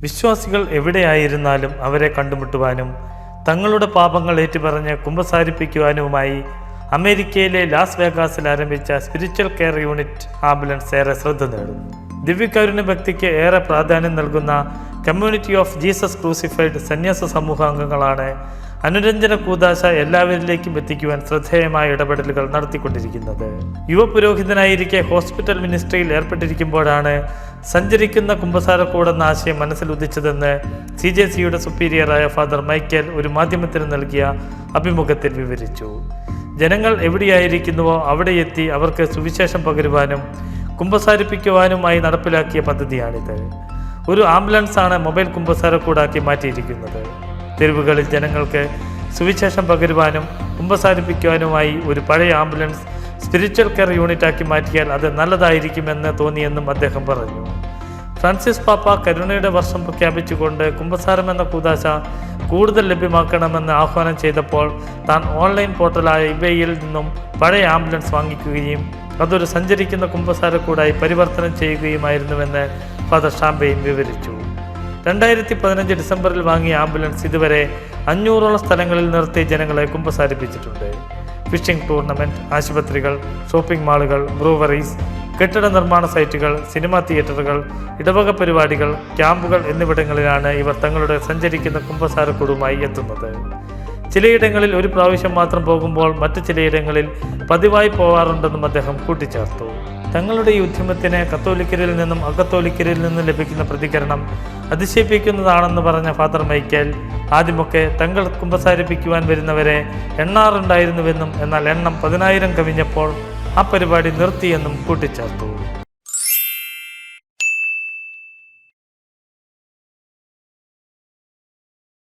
വിശ്വാസികൾ എവിടെയായിരുന്നാലും അവരെ കണ്ടുമുട്ടുവാനും തങ്ങളുടെ പാപങ്ങൾ ഏറ്റുപറഞ്ഞ് കുമ്പസാരിപ്പിക്കുവാനുമായി അമേരിക്കയിലെ ലാസ് വേഗാസിൽ ആരംഭിച്ച സ്പിരിച്വൽ കെയർ യൂണിറ്റ് ആംബുലൻസ് ഏറെ ശ്രദ്ധ നേടുന്നു. ദിവ്യകാരുണ്യ ഭക്തിക്ക് ഏറെ പ്രാധാന്യം നൽകുന്ന കമ്മ്യൂണിറ്റി ഓഫ് ജീസസ് ക്രൂസിഫൈഡ് സന്യാസ സമൂഹാംഗങ്ങളാണ് അനുരഞ്ജന കൂദാശ എല്ലാവരിലേക്കും എത്തിക്കുവാൻ ശ്രദ്ധേയമായ ഇടപെടലുകൾ നടത്തിക്കൊണ്ടിരിക്കുന്നത്. യുവപുരോഹിതനായിരിക്കെ ഹോസ്പിറ്റൽ മിനിസ്ട്രിയിൽ ഏർപ്പെട്ടിരിക്കുമ്പോഴാണ് സഞ്ചരിക്കുന്ന കുമ്പസാരക്കൂടെന്ന ആശയം മനസ്സിൽ ഉദിച്ചതെന്ന് CJCയുടെ സുപ്പീരിയറായ ഫാദർ മൈക്കൽ ഒരു മാധ്യമത്തിന് നൽകിയ അഭിമുഖത്തിൽ വിവരിച്ചു. ജനങ്ങൾ എവിടെയായിരിക്കുന്നുവോ അവിടെ എത്തി അവർക്ക് സുവിശേഷം പകരുവാനും കുമ്പസാരിപ്പിക്കുവാനുമായി നടപ്പിലാക്കിയ പദ്ധതിയാണിത്. ഒരു ആംബുലൻസാണ് മൊബൈൽ കുമ്പസാരക്കൂടാക്കി മാറ്റിയിരിക്കുന്നത്. തെരുവുകളിൽ ജനങ്ങൾക്ക് സുവിശേഷം പകരുവാനും കുമ്പസാരിപ്പിക്കുവാനുമായി ഒരു പഴയ ആംബുലൻസ് സ്പിരിച്വൽ കെയർ യൂണിറ്റാക്കി മാറ്റിയാൽ അത് നല്ലതായിരിക്കുമെന്ന് തോന്നിയെന്നും അദ്ദേഹം പറഞ്ഞു. ഫ്രാൻസിസ് പാപ്പ കരുണയുടെ വർഷം പ്രഖ്യാപിച്ചുകൊണ്ട് കുമ്പസാരം എന്ന കൂദാശ കൂടുതൽ ലഭ്യമാക്കണമെന്ന് ആഹ്വാനം ചെയ്തപ്പോൾ താൻ ഓൺലൈൻ പോർട്ടലായ ഇബേയിൽ നിന്നും പഴയ ആംബുലൻസ് വാങ്ങിക്കുകയും അതൊരു സഞ്ചരിക്കുന്ന കുമ്പസാരക്കൂടായി പരിവർത്തനം ചെയ്യുകയുമായിരുന്നുവെന്ന് ഫാദർ ഷാംപെയിൻ വിവരിച്ചു. 2015 ഡിസംബറിൽ വാങ്ങിയ ആംബുലൻസ് ഇതുവരെ 500ഓളം സ്ഥലങ്ങളിൽ നിർത്തി ജനങ്ങളെ കുമ്പസാരിപ്പിച്ചിട്ടുണ്ട്. ഫിഷിംഗ് ടൂർണമെൻറ്റ്, ആശുപത്രികൾ, ഷോപ്പിംഗ് മാളുകൾ, ബ്രൂവറീസ്, കെട്ടിട നിർമ്മാണ സൈറ്റുകൾ, സിനിമാ തിയേറ്ററുകൾ, ഇടവക പരിപാടികൾ, ക്യാമ്പുകൾ എന്നിവിടങ്ങളിലാണ് ഇവർ തങ്ങളുടെ സഞ്ചരിക്കുന്ന കുമ്പസാരക്കൂടുമായി എത്തുന്നത്. ചിലയിടങ്ങളിൽ ഒരു പ്രാവശ്യം മാത്രം പോകുമ്പോൾ മറ്റു ചിലയിടങ്ങളിൽ പതിവായി പോകാറുണ്ടെന്നും അദ്ദേഹം കൂട്ടിച്ചേർത്തു. തങ്ങളുടെ ഈ ഉദ്യമത്തിന് കത്തോലിക്കരിൽ നിന്നും അകത്തോലിക്കരിൽ നിന്നും ലഭിക്കുന്ന പ്രതികരണം അതിശയിപ്പിക്കുന്നതാണെന്ന് പറഞ്ഞ ഫാദർ മൈക്കൽ ആദ്യമൊക്കെ തങ്ങൾ കുമ്പസാരിപ്പിക്കുവാൻ വരുന്നവരെ എണ്ണാറുണ്ടായിരുന്നുവെന്നും എന്നാൽ എണ്ണം 10,000 കവിഞ്ഞപ്പോൾ ആ പരിപാടി നിർത്തിയെന്നും കൂട്ടിച്ചേർത്തു.